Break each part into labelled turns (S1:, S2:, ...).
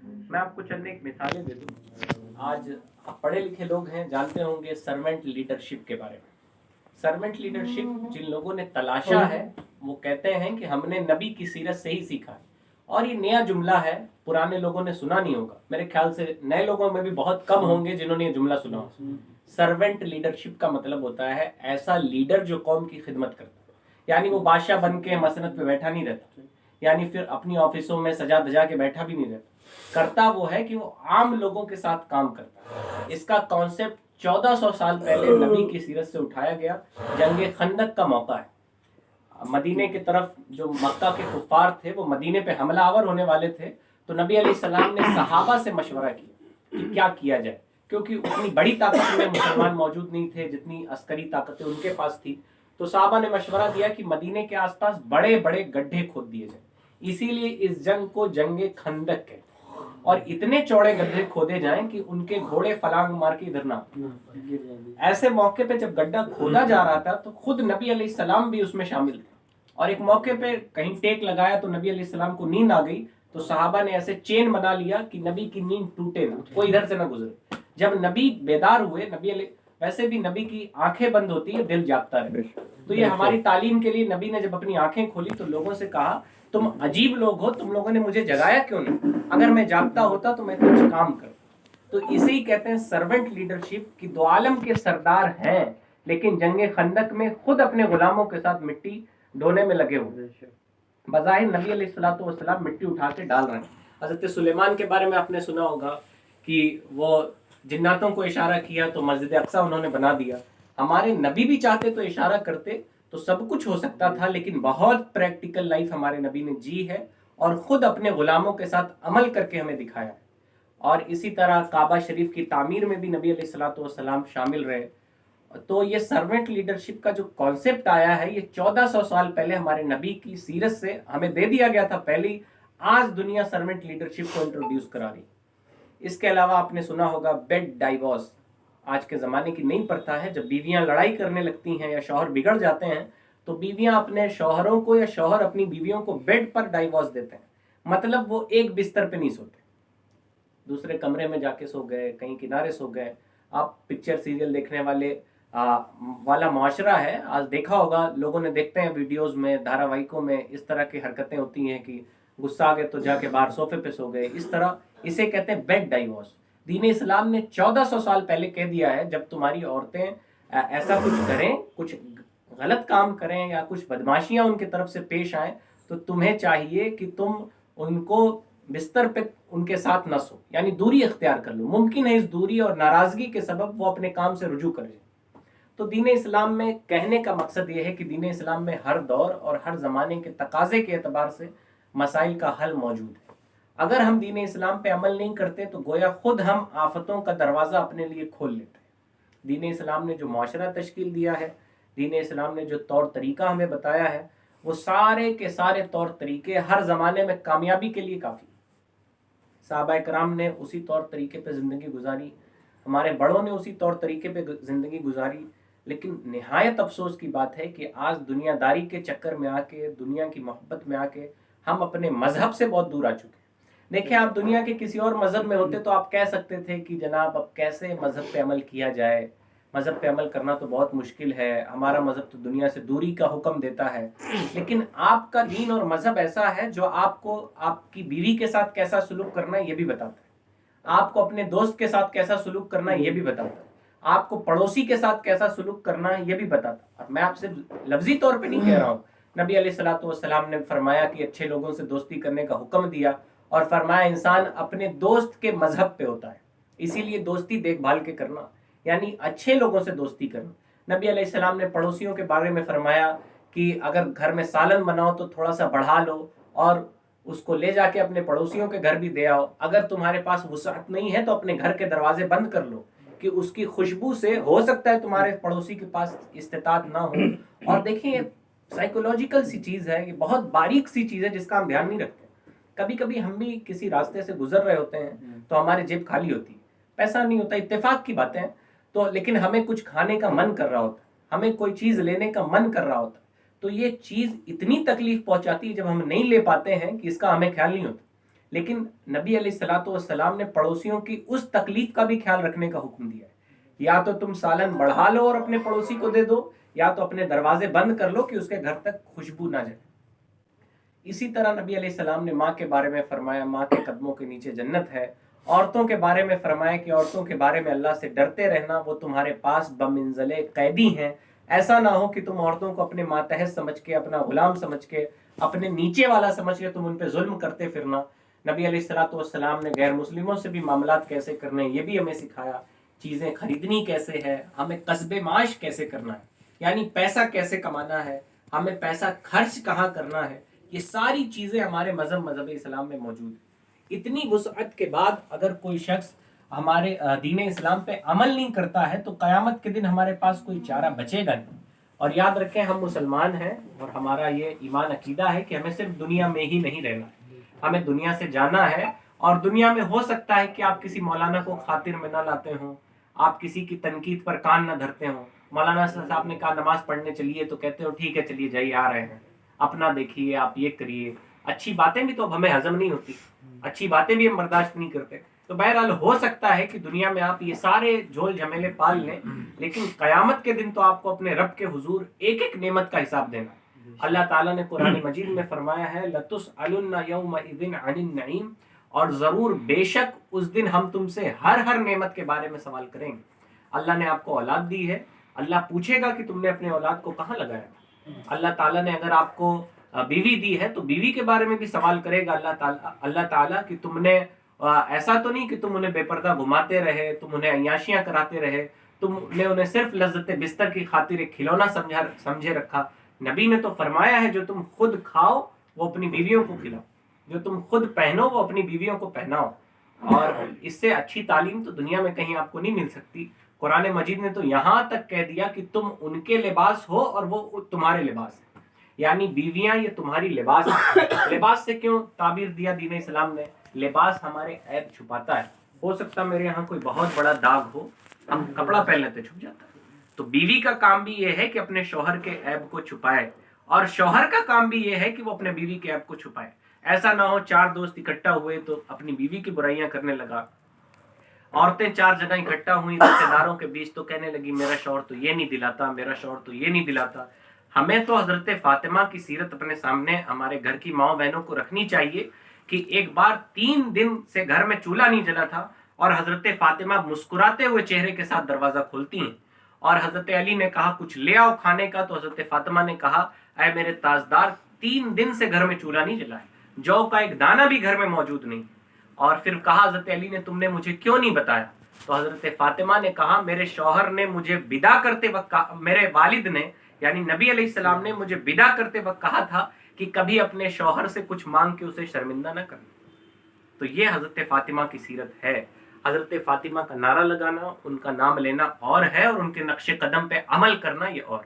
S1: میں آپ کو چند ایک مثالیں دے دوں. آج آپ پڑھے لکھے لوگ ہیں, جانتے ہوں گے سرونٹ لیڈرشپ کے بارے میں. سرونٹ لیڈرشپ جن لوگوں نے تلاشا ہے وہ کہتے ہیں کہ ہم نے نبی کی سیرت سے ہی سیکھا ہے. اور یہ نیا جملہ ہے, پرانے لوگوں نے سنا نہیں ہوگا, میرے خیال سے نئے لوگوں میں بھی بہت کم ہوں گے جنہوں نے یہ جملہ سنا. سرونٹ لیڈرشپ کا مطلب ہوتا ہے ایسا لیڈر جو قوم کی خدمت کرتا ہے. یعنی وہ بادشاہ بن کے مسند پہ بیٹھا نہیں رہتا, یعنی پھر اپنی آفسوں میں سجا دجا کے بیٹھا بھی نہیں رہتا. کرتا وہ ہے کہ وہ عام لوگوں کے ساتھ کام کرتا ہے. اس کا کانسیپٹ 1400 سال پہلے نبی کی سیرت سے اٹھایا گیا. جنگ خندق کا موقع ہے, مدینے کی طرف جو مکہ کے کفار تھے وہ مدینے پہ حملہ آور ہونے والے تھے, تو نبی علیہ السلام نے صحابہ سے مشورہ کیا کہ کیا کیا جائے, کیونکہ اتنی بڑی طاقت میں مسلمان موجود نہیں تھے جتنی عسکری طاقتیں ان کے پاس تھی. تو صحابہ نے مشورہ دیا کہ مدینے کے آس پاس بڑے بڑے گڈھے کھود دیے جائیں. اسی لیے اس جنگ کو جنگ خندق کہتے ہیں, اور اتنے چوڑے گڈھے کھودے جائیں کہ ان کے گھوڑے فلانگ مار کے ادھر نہ. ایسے موقع پہ جب گڈھا کھودا جا رہا تھا تو خود نبی علیہ السلام بھی اس میں شامل تھے. اور ایک موقع پہ کہیں ٹیک لگایا تو نبی علیہ السلام کو نیند آ گئی, تو صحابہ نے ایسے چین بنا لیا کہ نبی کی نیند ٹوٹے نہ, کوئی ادھر سے نہ گزرے. جب نبی بیدار ہوئے, نبی علیہ ویسے بھی نبی کی آنکھیں بند ہوتی ہے, دل جاگتا رہے. تو یہ ہماری تعلیم کے لیے نبی نے جب اپنی آنکھیں کھولی تو لوگوں سے کہا تم عجیب لوگ ہو, تم لوگوں نے مجھے جگایا کیوں نہیں, اگر میں جاگتا ہوتا تو میں کچھ کام کرتا. تو اسے ہی کہتے ہیں سرونٹ لیڈرشپ, کی دو عالم کے سردار ہیں لیکن جنگ خندق میں خود اپنے غلاموں کے ساتھ مٹی ڈھونے میں لگے ہوئے. بظاہر نبی علیہ الصلوۃ والسلام مٹی اٹھا کے ڈال رہے ہیں. حضرت سلیمان کے بارے میں آپ نے سنا ہوگا کہ وہ جناتوں کو اشارہ کیا تو مسجد اقصی انہوں نے بنا دیا. ہمارے نبی بھی چاہتے تو اشارہ کرتے تو سب کچھ ہو سکتا تھا, لیکن بہت پریکٹیکل لائف ہمارے نبی نے جی ہے اور خود اپنے غلاموں کے ساتھ عمل کر کے ہمیں دکھایا ہے. اور اسی طرح کعبہ شریف کی تعمیر میں بھی نبی علیہ الصلوۃ والسلام شامل رہے. تو یہ سرونٹ لیڈرشپ کا جو کانسیپٹ آیا ہے یہ 1400 سال پہلے ہمارے نبی کی سیرت سے ہمیں دے دیا گیا تھا پہلی. آج دنیا سرونٹ لیڈرشپ کو انٹروڈیوس کرا رہی. اس کے علاوہ آپ نے سنا ہوگا بیڈ ڈائیورس, آج کے زمانے کی نئی پرتھا ہے. جب بیویاں لڑائی کرنے لگتی ہیں یا شوہر بگڑ جاتے ہیں تو بیویاں اپنے شوہروں کو یا شوہر اپنی بیویوں کو بیڈ پر ڈائیورس دیتے ہیں. مطلب وہ ایک بستر پہ نہیں سوتے, دوسرے کمرے میں جا کے سو گئے, کہیں کنارے سو گئے. آپ پکچر سیریل دیکھنے والے والا معاشرہ ہے, آج دیکھا ہوگا لوگوں نے, دیکھتے ہیں ویڈیوز میں, دھاراوہیکوں میں اس طرح کی حرکتیں ہوتی ہیں کہ غصہ آ گئے تو جا کے باہر صوفے پہ سو گئے. اس طرح اسے کہتے ہیں بیڈ ڈائیورس. دین اسلام نے 1400 سال پہلے کہہ دیا ہے جب تمہاری عورتیں ایسا کچھ کریں, کچھ غلط کام کریں یا کچھ بدماشیاں ان کی طرف سے پیش آئیں, تو تمہیں چاہیے کہ تم ان کو بستر پہ ان کے ساتھ نہ سو, یعنی دوری اختیار کر لو. ممکن ہے اس دوری اور ناراضگی کے سبب وہ اپنے کام سے رجوع کر جائیں. تو دین اسلام میں کہنے کا مقصد یہ ہے کہ دین اسلام میں ہر دور اور ہر زمانے کے تقاضے کے اعتبار سے مسائل کا حل موجود ہے. اگر ہم دین اسلام پہ عمل نہیں کرتے تو گویا خود ہم آفتوں کا دروازہ اپنے لیے کھول لیتے ہیں. دین اسلام نے جو معاشرہ تشکیل دیا ہے, دین اسلام نے جو طور طریقہ ہمیں بتایا ہے, وہ سارے کے سارے طور طریقے ہر زمانے میں کامیابی کے لیے کافی. صحابہ کرام نے اسی طور طریقے پہ زندگی گزاری, ہمارے بڑوں نے اسی طور طریقے پہ زندگی گزاری. لیکن نہایت افسوس کی بات ہے کہ آج دنیا داری کے چکر میں آ کے, دنیا کی محبت میں آ کے ہم اپنے مذہب سے بہت دور آ چکے ہیں. دیکھیں, آپ دنیا کے کسی اور مذہب میں ہوتے تو آپ کہہ سکتے تھے کہ جناب اب کیسے مذہب پہ عمل کیا جائے, مذہب پہ عمل کرنا تو بہت مشکل ہے, ہمارا مذہب تو دنیا سے دوری کا حکم دیتا ہے. لیکن آپ کا دین اور مذہب ایسا ہے جو آپ کو آپ کی بیوی کے ساتھ کیسا سلوک کرنا ہے یہ بھی بتاتا ہے, آپ کو اپنے دوست کے ساتھ کیسا سلوک کرنا ہے یہ بھی بتاتا ہے, آپ کو پڑوسی کے ساتھ کیسا سلوک کرنا ہے یہ بھی بتاتا ہے. اور میں آپ سے لفظی طور پہ نہیں کہہ رہا ہوں, نبی علیہ الصلوۃ والسلام نے فرمایا کہ اچھے لوگوں سے دوستی کرنے کا حکم دیا, اور فرمایا انسان اپنے دوست کے مذہب پہ ہوتا ہے, اسی لیے دوستی دیکھ بھال کے کرنا, یعنی اچھے لوگوں سے دوستی کرنا. نبی علیہ السلام نے پڑوسیوں کے بارے میں فرمایا کہ اگر گھر میں سالن بناؤ تو تھوڑا سا بڑھا لو اور اس کو لے جا کے اپنے پڑوسیوں کے گھر بھی دے آؤ. اگر تمہارے پاس وسعت نہیں ہے تو اپنے گھر کے دروازے بند کر لو, کہ اس کی خوشبو سے ہو سکتا ہے تمہارے پڑوسی کے پاس استطاعت نہ ہو. اور دیکھیں, یہ سائیکولوجیکل سی چیز ہے, یہ بہت باریک سی چیز ہے جس کا ہم دھیان نہیں رکھتے. کبھی کبھی ہم بھی کسی راستے سے گزر رہے ہوتے ہیں تو ہماری جیب خالی ہوتی ہے, پیسہ نہیں ہوتا, اتفاق کی باتیں, تو لیکن ہمیں کچھ کھانے کا من کر رہا ہوتا, ہمیں کوئی چیز لینے کا من کر رہا ہوتا, تو یہ چیز اتنی تکلیف پہنچاتی ہے جب ہم نہیں لے پاتے ہیں کہ اس کا ہمیں خیال نہیں ہوتا. لیکن نبی علیہ الصلوۃ والسلام نے پڑوسیوں کی اس تکلیف کا بھی خیال رکھنے کا حکم دیا ہے. یا تو تم سالن بڑھا لو اور اپنے پڑوسی کو دے دو، یا تو اپنے دروازے بند کر لو کہ اس کے گھر تک خوشبو نہ جائے. اسی طرح نبی علیہ السلام نے ماں کے بارے میں فرمایا ماں کے قدموں کے نیچے جنت ہے. عورتوں کے بارے میں فرمایا کہ عورتوں کے بارے میں اللہ سے ڈرتے رہنا، وہ تمہارے پاس بمنزل قیدی ہیں. ایسا نہ ہو کہ تم عورتوں کو اپنے ماتحت سمجھ کے، اپنا غلام سمجھ کے، اپنے نیچے والا سمجھ کے تم ان پہ ظلم کرتے پھرنا. نبی علیہ الصلوۃ والسلام نے غیر مسلموں سے بھی معاملات کیسے کرنے یہ بھی ہمیں سکھایا. چیزیں خریدنی کیسے ہے، ہمیں کسب معاش کیسے کرنا ہے، یعنی پیسہ کیسے کمانا ہے، ہمیں پیسہ خرچ کہاں کرنا ہے. یہ ساری چیزیں ہمارے مذہب اسلام میں موجود ہیں. اتنی وسعت کے بعد اگر کوئی شخص ہمارے دین اسلام پہ عمل نہیں کرتا ہے تو قیامت کے دن ہمارے پاس کوئی چارہ بچے گا نہیں. اور یاد رکھیں ہم مسلمان ہیں اور ہمارا یہ ایمان عقیدہ ہے کہ ہمیں صرف دنیا میں ہی نہیں رہنا ہے، ہمیں دنیا سے جانا ہے. اور دنیا میں ہو سکتا ہے کہ آپ کسی مولانا کو خاطر میں نہ لاتے ہوں، آپ کسی کی تنقید پر کان نہ دھرتے ہوں. مولانا صاحب نے کہا نماز پڑھنے چلیے تو کہتے ہو ٹھیک ہے چلیے جائیے آ رہے ہیں، اپنا دیکھیے آپ یہ کریے. اچھی باتیں بھی تو اب ہمیں ہضم نہیں ہوتی، اچھی باتیں بھی ہم برداشت نہیں کرتے. تو بہرحال ہو سکتا ہے کہ دنیا میں آپ یہ سارے جھول جھمیلے پال لیں، لیکن قیامت کے دن تو آپ کو اپنے رب کے حضور ایک ایک نعمت کا حساب دینا. اللہ تعالیٰ نے قرآن مجید میں فرمایا ہے لَتُسْأَلُنَّ يَوْمَئِذٍ عَنِ النَّعِيمِ، اور ضرور بے شک اس دن ہم تم سے ہر نعمت کے بارے میں سوال کریں گے. اللہ نے آپ کو اولاد دی ہے، اللہ پوچھے گا کہ تم نے اپنے اولاد کو کہاں لگایا. اللہ تعالیٰ نے اگر آپ کو بیوی دی ہے تو بیوی کے بارے میں بھی سوال کرے گا اللہ تعالیٰ کہ تم نے ایسا تو نہیں کہ تم انہیں بے پردہ گھماتے رہے، تم انہیں عیاشیاں کراتے رہے، تم نے انہیں صرف لذت بستر کی خاطر ایک کھلونا سمجھے رکھا. نبی نے تو فرمایا ہے جو تم خود کھاؤ وہ اپنی بیویوں کو کھلاؤ، جو تم خود پہنو وہ اپنی بیویوں کو پہناؤ. اور اس سے اچھی تعلیم تو دنیا میں کہیں آپ کو نہیں مل سکتی. قرآن مجید نے تو یہاں تک کہہ دیا کہ تم ان کے لباس ہو اور وہ تمہارے لباس ہیں، یعنی بیویاں یہ تمہاری لباس ہے. لباس سے کیوں تعبیر دیا دین اسلام نے؟ لباس ہمارے عیب چھپاتا ہے. ہو سکتا میرے یہاں کوئی بہت بڑا داغ ہو، ہم کپڑا پہن لیتے چھپ جاتا ہے. تو بیوی کا کام بھی یہ ہے کہ اپنے شوہر کے عیب کو چھپائے، اور شوہر کا کام بھی یہ ہے کہ وہ اپنے بیوی کے عیب کو چھپائے. ایسا نہ ہو چار دوست اکٹھا ہوئے تو اپنی بیوی کی برائیاں کرنے لگا، عورتیں چار جگہ اکٹھا ہوئی رشتے داروں کے بیچ تو کہنے لگی میرا شوہر تو یہ نہیں دلاتا، میرا شوہر تو یہ نہیں دلاتا. ہمیں تو حضرت فاطمہ کی سیرت اپنے سامنے ہمارے گھر کی ماؤں بہنوں کو رکھنی چاہیے کہ ایک بار 3 دن سے گھر میں چولہا نہیں جلا تھا اور حضرت فاطمہ مسکراتے ہوئے چہرے کے ساتھ دروازہ کھولتی ہیں. اور حضرت علی نے کہا کچھ لے آؤ کھانے کا، تو حضرت فاطمہ نے کہا اے میرے تاجدار 3 دن سے گھر میں چولہا نہیں جلا ہے، جو کا ایک دانہ بھی گھر میں موجود نہیں. اور پھر کہا حضرت علی نے تم نے مجھے کیوں نہیں بتایا؟ تو حضرت فاطمہ نے کہا میرے شوہر نے مجھے ودا کرتے وقت میرے والد نے یعنی نبی علیہ السلام نے مجھے ودا کرتے وقت کہا تھا کہ کبھی اپنے شوہر سے کچھ مانگ کے اسے شرمندہ نہ کرنا. تو یہ حضرت فاطمہ کی سیرت ہے. حضرت فاطمہ کا نعرہ لگانا، ان کا نام لینا اور ہے، اور ان کے نقش قدم پہ عمل کرنا یہ اور.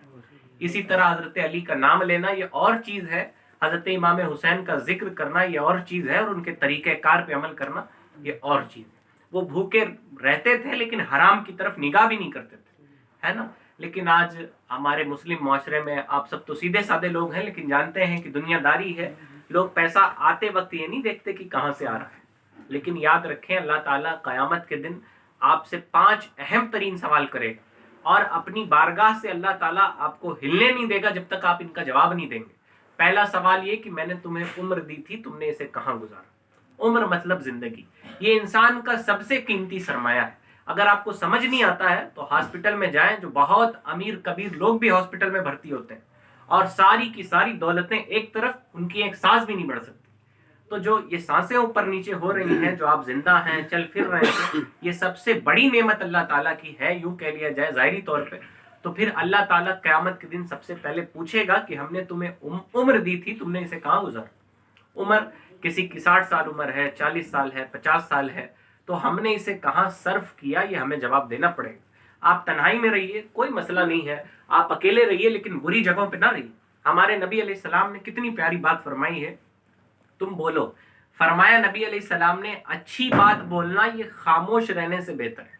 S1: اسی طرح حضرت علی کا نام لینا یہ اور چیز ہے، حضرت امام حسین کا ذکر کرنا یہ اور چیز ہے، اور ان کے طریقہ کار پہ عمل کرنا یہ اور چیز ہے. وہ بھوکے رہتے تھے لیکن حرام کی طرف نگاہ بھی نہیں کرتے تھے، ہے نا. لیکن آج ہمارے مسلم معاشرے میں آپ سب تو سیدھے سادے لوگ ہیں، لیکن جانتے ہیں کہ دنیا داری ہے. لوگ پیسہ آتے وقت یہ نہیں دیکھتے کہ کہاں سے آ رہا ہے. لیکن یاد رکھیں اللہ تعالیٰ قیامت کے دن آپ سے 5 اہم ترین سوال کرے گا، اور اپنی بارگاہ سے اللہ تعالیٰ آپ کو ہلنے نہیں دے گا جب تک آپ ان کا جواب نہیں دیں گے. پہلا سوال یہ کہ میں نے تمہیں عمر دی تھی، تم نے اسے کہاں گزارا. عمر مطلب زندگی، یہ انسان کا سب سے قیمتی سرمایہ ہے. اگر آپ کو سمجھ نہیں آتا ہے تو ہاسپٹل میں جائیں، جو بہت امیر کبیر لوگ بھی ہاسپٹل میں بھرتی ہوتے ہیں، اور ساری کی ساری دولتیں ایک طرف، ان کی ایک سانس بھی نہیں بڑھ سکتی. تو جو یہ سانسیں اوپر نیچے ہو رہی ہیں، جو آپ زندہ ہیں، چل پھر رہے ہیں، یہ سب سے بڑی نعمت اللہ تعالیٰ کی ہے، یوں کہہ لیا جائے ظاہری طور پہ. تو پھر اللہ تعالیٰ قیامت کے دن سب سے پہلے پوچھے گا کہ ہم نے تمہیں عمر دی تھی، تم نے اسے کہاں گزارا. عمر کسی کی 60 سال عمر ہے، 40 سال ہے، 50 سال ہے، تو ہم نے اسے کہاں صرف کیا، یہ ہمیں جواب دینا پڑے گا. آپ تنہائی میں رہیے، کوئی مسئلہ نہیں ہے، آپ اکیلے رہیے، لیکن بری جگہوں پہ نہ رہیے. ہمارے نبی علیہ السلام نے کتنی پیاری بات فرمائی ہے، تم بولو. فرمایا نبی علیہ السلام نے اچھی بات بولنا یہ خاموش رہنے سے بہتر ہے،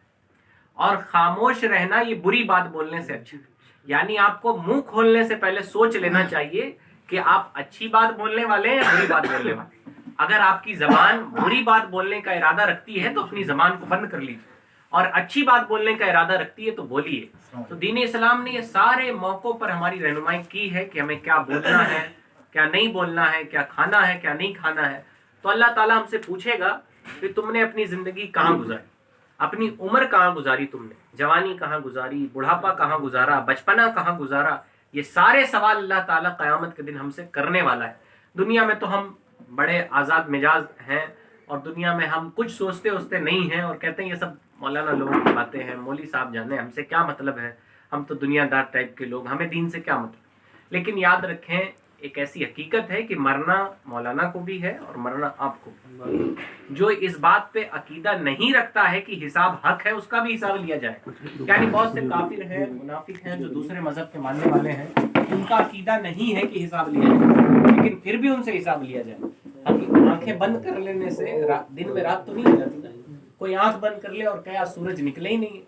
S1: اور خاموش رہنا یہ بری بات بولنے سے اچھا ہے. یعنی آپ کو منہ کھولنے سے پہلے سوچ لینا چاہیے کہ آپ اچھی بات بولنے والے ہیں یا بری بات بولنے والے ہیں. اگر آپ کی زبان بری بات بولنے کا ارادہ رکھتی ہے تو اپنی زبان کو بند کر لیجیے, اور اچھی بات بولنے کا ارادہ رکھتی ہے تو بولیے. تو دین اسلام نے یہ سارے موقعوں پر ہماری رہنمائی کی ہے کہ ہمیں کیا بولنا ہے, کیا نہیں بولنا ہے, کیا کھانا ہے, کیا نہیں کھانا ہے. تو اللہ تعالیٰ ہم سے پوچھے گا کہ تم نے اپنی زندگی کہاں گزاری, اپنی عمر کہاں گزاری, تم نے جوانی کہاں گزاری, بڑھاپا کہاں گزارا, بچپنا کہاں گزارا. یہ سارے سوال اللہ تعالیٰ قیامت کے دن ہم سے کرنے والا ہے. دنیا میں تو ہم بڑے آزاد مزاج ہیں, اور دنیا میں ہم کچھ سوچتے نہیں ہیں, اور کہتے ہیں یہ سب مولانا لوگوں کی باتیں ہیں, مولوی صاحب جانے ہم سے کیا مطلب ہے, ہم تو دنیا دار ٹائپ کے لوگ, ہمیں دین سے کیا مطلب. لیکن یاد رکھیں ایک ایسی حقیقت ہے کہ مرنا مولانا کو بھی ہے اور مرنا آپ کو بھی. جو اس بات پہ عقیدہ نہیں رکھتا ہے کہ حساب حق ہے, اس کا بھی حساب لیا جائے. یعنی بہت سے کافر ہیں, منافق ہیں, جو دوسرے مذہب کے ماننے والے ہیں, ان کا عقیدہ نہیں ہے کہ حساب لیا جائے, لیکن پھر بھی ان سے حساب لیا جائے. آنکھیں بند کر لینے سے دن میں رات تو نہیں ہو جاتی. کوئی آنکھ بند کر لے اور کہے سورج نکلے ہی نہیں,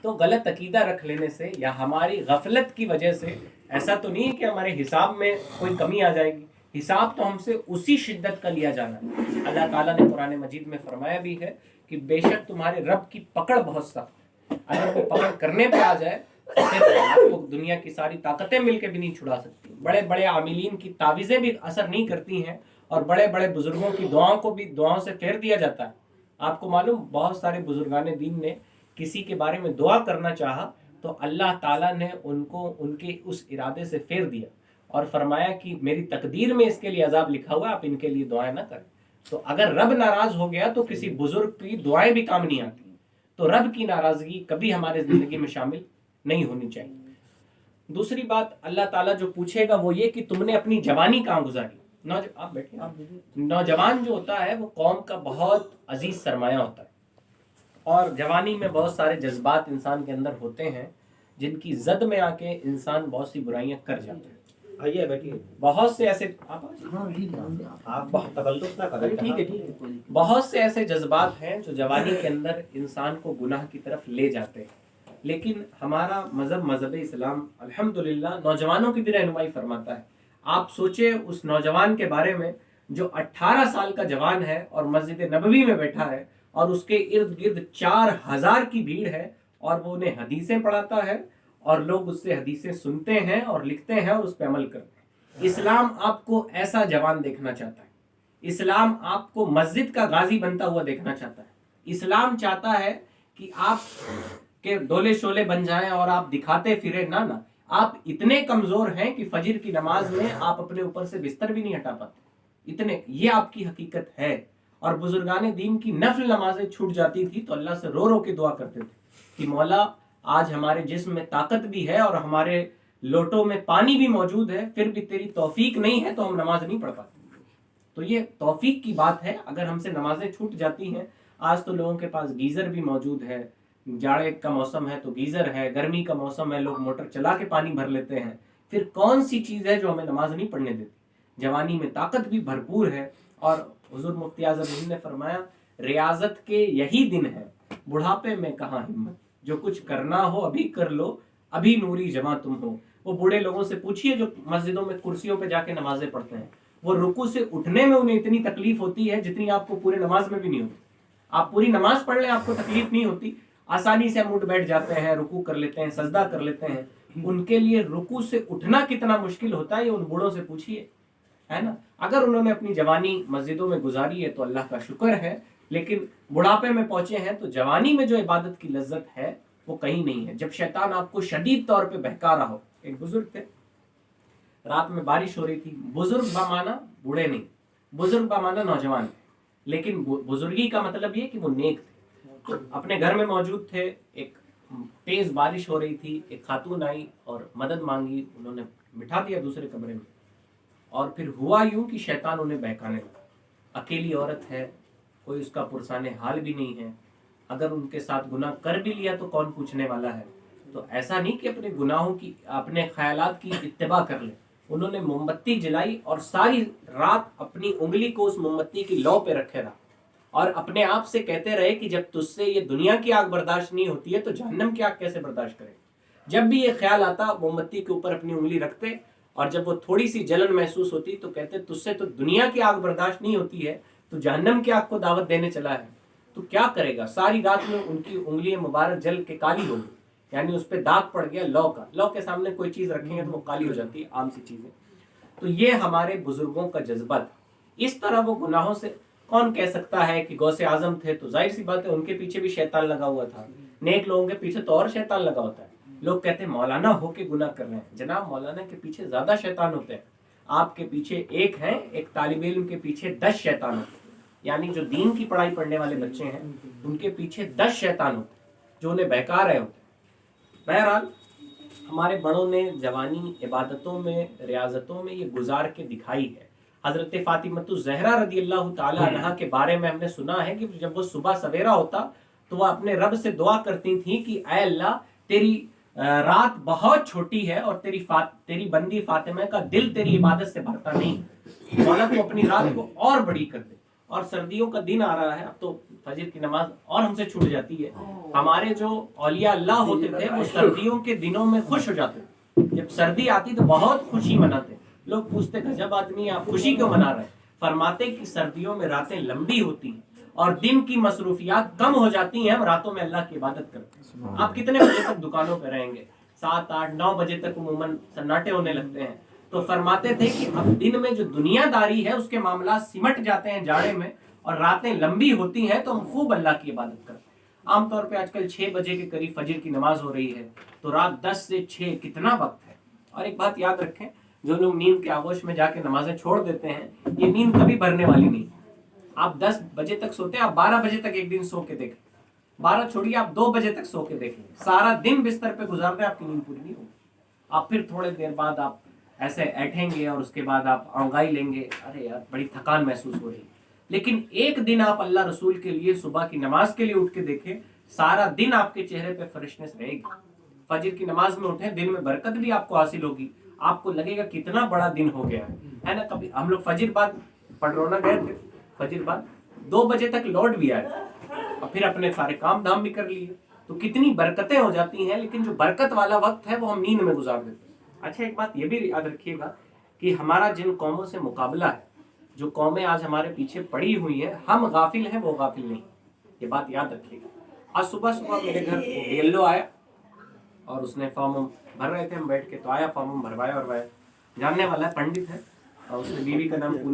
S1: تو غلط عقیدہ رکھ لینے سے یا ہماری غفلت کی وجہ سے ایسا تو نہیں کہ ہمارے حساب میں کوئی کمی آ جائے گی. حساب تو ہم سے اسی شدت کا لیا جانا ہے. اللہ تعالیٰ نے قرآن مجید میں فرمایا بھی ہے کہ بے شک تمہارے رب کی پکڑ بہت سخت ہے. اگر وہ پکڑ کرنے پہ آ جائے تو پھر آپ کو دنیا کی ساری طاقتیں مل کے بھی نہیں چھڑا سکتی. بڑے بڑے عاملین کی تعویذیں بھی اثر نہیں کرتی ہیں, اور بڑے بڑے بزرگوں کی دعاؤں کو بھی دعاؤں سے پھیر دیا جاتا ہے. آپ کو معلوم, بہت سارے بزرگان دین نے کسی کے بارے میں دعا کرنا چاہا تو اللہ تعالیٰ نے ان کو ان کے اس ارادے سے پھیر دیا اور فرمایا کہ میری تقدیر میں اس کے لیے عذاب لکھا ہوا ہے, آپ ان کے لیے دعائیں نہ کریں. تو اگر رب ناراض ہو گیا تو کسی بزرگ کی دعائیں بھی کام نہیں آتی. تو رب کی ناراضگی کبھی ہمارے زندگی میں شامل نہیں ہونی چاہیے. دوسری بات اللہ تعالیٰ جو پوچھے گا وہ یہ کہ تم نے اپنی جوانی کہاں گزاری. آپ بیٹھیں. نوجوان جو ہوتا ہے وہ قوم کا بہت عزیز سرمایہ ہوتا ہے, اور جوانی میں بہت سارے جذبات انسان کے اندر ہوتے ہیں جن کی زد میں آ کے انسان بہت سی برائیاں کر جاتا ہے. آئیے بیٹھیے. بہت سے ایسے جذبات ہیں جو جوانی کے اندر انسان کو گناہ کی طرف لے جاتے ہیں. لیکن ہمارا مذہب اسلام الحمدللہ نوجوانوں کی بھی رہنمائی فرماتا ہے. آپ سوچیں اس نوجوان کے بارے میں جو 18 سال کا جوان ہے اور مسجد نبوی میں بیٹھا ہے, اور اس کے ارد گرد 4000 کی بھیڑ ہے, اور وہ انہیں حدیثیں پڑھاتا ہے, اور لوگ اس سے حدیثیں سنتے ہیں اور لکھتے ہیں اور اس پہ عمل کرتے ہیں. اسلام آپ کو ایسا جوان دیکھنا چاہتا ہے. اسلام آپ کو مسجد کا غازی بنتا ہوا دیکھنا چاہتا ہے. اسلام چاہتا ہے کہ آپ کے ڈولے شولے بن جائیں اور آپ دکھاتے پھرے نہ. آپ اتنے کمزور ہیں کہ فجر کی نماز میں آپ اپنے اوپر سے بستر بھی نہیں ہٹا پاتے. اتنے, یہ آپ کی حقیقت ہے. اور بزرگان دین کی نفل نمازیں چھوٹ جاتی تھی تو اللہ سے رو رو کے دعا کرتے تھے کہ مولا آج ہمارے جسم میں طاقت بھی ہے اور ہمارے لوٹوں میں پانی بھی موجود ہے, پھر بھی تیری توفیق نہیں ہے تو ہم نماز نہیں پڑھ پاتے. تو یہ توفیق کی بات ہے. اگر ہم سے نمازیں چھوٹ جاتی ہیں, آج تو لوگوں کے پاس گیزر بھی موجود ہے, جاڑے کا موسم ہے تو گیزر ہے, گرمی کا موسم ہے لوگ موٹر چلا کے پانی بھر لیتے ہیں, پھر کون سی چیز ہے جو ہمیں نماز نہیں پڑھنے دیتی. جوانی میں طاقت بھی بھرپور ہے, اور حضور مفتی اعظم ہند نے فرمایا ریاضت کے یہی دن ہے, بڑھاپے میں کہاں ہمت, جو کچھ کرنا ہو ابھی کر لو, ابھی نوری جمع تم ہو. وہ بوڑھے لوگوں سے پوچھئے جو مسجدوں میں کرسیوں پہ جا کے نمازیں پڑھتے ہیں, وہ رکوع سے اٹھنے میں انہیں اتنی تکلیف ہوتی ہے جتنی آپ کو پورے نماز میں بھی نہیں ہوتی. آپ پوری نماز پڑھ لیں آپ کو تکلیف نہیں ہوتی, آسانی سے ہم اٹھ بیٹھ جاتے ہیں, رکوع کر لیتے ہیں, سجدہ کر لیتے ہیں. ان کے لیے رکوع سے اٹھنا کتنا مشکل ہوتا ہے یہ ان بوڑھوں سے پوچھئے, ہے نا. اگر انہوں نے اپنی جوانی مسجدوں میں گزاری ہے تو اللہ کا شکر ہے, لیکن بڑھاپے میں پہنچے ہیں تو جوانی میں جو عبادت کی لذت ہے وہ کہیں نہیں ہے. جب شیطان آپ کو شدید طور پہ بہکا رہا ہو. ایک بزرگ تھے, رات میں بارش ہو رہی تھی. بزرگ بامانا بوڑھے نہیں, بزرگ بامانا نوجوان, لیکن بزرگی کا مطلب یہ کہ وہ نیک تھے. تو اپنے گھر میں موجود تھے, ایک تیز بارش ہو رہی تھی, ایک خاتون آئی اور مدد مانگی, انہوں نے بٹھا دیا دوسرے کمرے میں, اور پھر ہوا یوں کہ شیطان انہیں بہکانے لگا. اکیلی عورت ہے, کوئی اس کا پرسان حال بھی نہیں ہے, اگر ان کے ساتھ گناہ کر بھی لیا تو کون پوچھنے والا ہے. تو ایسا نہیں کہ اپنے گناہوں کی, اپنے خیالات کی اتباع کر لیں. انہوں نے موم بتی جلائی اور ساری رات اپنی انگلی کو اس موم بتی کی لو پہ رکھے رہا, اور اپنے آپ سے کہتے رہے کہ جب تجھ سے یہ دنیا کی آگ برداشت نہیں ہوتی ہے تو جہنم کی آگ کیسے برداشت کرے. جب بھی یہ خیال آتا موم بتی کے اوپر اپنی انگلی رکھتے اور جب وہ تھوڑی سی جلن محسوس ہوتی تو کہتے تجھ سے تو دنیا کی آگ برداشت نہیں ہوتی ہے، تو جہنم کی آگ کو دعوت دینے چلا ہے، تو کیا کرے گا؟ ساری رات میں ان کی انگلیاں مبارک جل کے کالی ہو گئی، یعنی اس پہ داغ پڑ گیا لو کا. لو کے سامنے کوئی چیز رکھیں گے تو وہ کالی ہو جاتی ہے، عام سی چیزیں. تو یہ ہمارے بزرگوں کا جذبہ تھا. اس طرح وہ گناہوں سے کون کہہ سکتا ہے کہ غوث اعظم تھے تو ظاہر سی بات ہے ان کے پیچھے بھی شیطان لگا ہوا تھا، نیک لوگوں کے پیچھے تو اور شیطان لگا ہوتا ہے. لوگ کہتے ہیں مولانا ہو کے گناہ کر رہے ہیں. جناب مولانا کے پیچھے زیادہ شیطان ہوتے ہیں. آپ کے پیچھے ایک ہیں، ایک طالب علم کے پیچھے 10 شیطان ہوتے ہیں. یعنی جو دین کی پڑھائی پڑھنے والے بچے ہیں ان کے پیچھے 10 شیطان ہوتے ہیں جو انہیں بہکا رہے ہوتے ہیں. بہرحال ہمارے بڑوں نے جوانی عبادتوں میں، ریاضتوں میں یہ گزار کے دکھائی ہے. حضرت فاطمۃ الزہرا رضی اللہ تعالی عنہا کے بارے میں ہم نے سنا ہے کہ جب وہ صبح سویرا ہوتا تو وہ اپنے رب سے دعا کرتی تھیں کہ اے اللہ تیری رات بہت چھوٹی ہے اور تیری بندی فاطمہ کا دل تیری عبادت سے بھرتا نہیں، مولا تو اپنی رات کو اور بڑی کر دے. اور سردیوں کا دن آ رہا ہے، اب تو فجر کی نماز اور ہم سے چھوٹ جاتی ہے. ہمارے جو اولیاء اللہ ہوتے تھے وہ سردیوں کے دنوں میں خوش ہو جاتے، جب سردی آتی تو بہت خوشی مناتے. لوگ پوچھتے گجب آدمی آپ خوشی کیوں منا رہے ہیں؟ فرماتے کہ سردیوں میں راتیں لمبی ہوتی ہیں اور دن کی مصروفیات کم ہو جاتی ہیں، ہم راتوں میں اللہ کی عبادت کرتے ہیں. آپ کتنے بجے تک دکانوں پہ رہیں گے؟ 7 8 9 بجے تک عموماً سناٹے ہونے لگتے ہیں. تو فرماتے تھے کہ اب دن میں جو دنیا داری ہے اس کے معاملات سمٹ جاتے ہیں جاڑے میں، اور راتیں لمبی ہوتی ہیں تو ہم خوب اللہ کی عبادت کرتے ہیں. عام طور پہ آج کل 6 بجے کے قریب فجر کی نماز ہو رہی ہے، تو رات 10 سے 6 کتنا وقت ہے. اور ایک بات یاد رکھیں، جو لوگ نیند کے آغوش میں جا کے نمازیں چھوڑ دیتے ہیں یہ نیند کبھی بھرنے والی نہیں. آپ 10 بجے تک سوتے ہیں، آپ 12 بجے تک ایک دن سو کے دیکھیں، 12 چھوڑیے آپ 2 بجے تک سو کے دیکھیں، سارا دن بستر پہ گزار دیں آپ کی نیند پوری نہیں ہوگی. آپ پھر تھوڑے دیر بعد آپ ایسے ایٹھیں گے اور اس کے بعد آپ اونگائی لیں گے، ارے یار بڑی تھکان محسوس ہو رہی ہے. لیکن ایک دن آپ اللہ رسول کے لیے صبح کی نماز کے لیے اٹھ کے دیکھیں، سارا دن آپ کے چہرے پہ فریشنس رہے گی. فجر کی نماز میں اٹھیں، دن میں برکت بھی آپ کو حاصل ہوگی، آپ کو لگے گا کتنا بڑا دن ہو گیا ہے نا. کبھی ہم لوگ فجر بعد پڑرونا گئے تھے، فجر بعد 2 بجے تک لوٹ بھی آئے اور پھر اپنے سارے کام دھام بھی کر لیے. تو کتنی برکتیں ہو جاتی ہیں، لیکن جو برکت والا وقت ہے وہ ہم نیند میں گزار دیتے ہیں. اچھا ایک بات یہ بھی یاد رکھیے گا کہ ہمارا جن قوموں سے مقابلہ ہے، جو قومیں آج ہمارے پیچھے پڑی ہوئی ہیں، ہم غافل ہیں وہ غافل نہیں. یہ بات یاد رکھیے گا. آج صبح میرے گھر بیلو آیا اور اس نے فارم بھر رہے تھے، ہم بیٹھ کے تو آیا، فارم بھروایا. جاننے والا ہے، پنڈت ہے، اور اس نے بیوی کا نام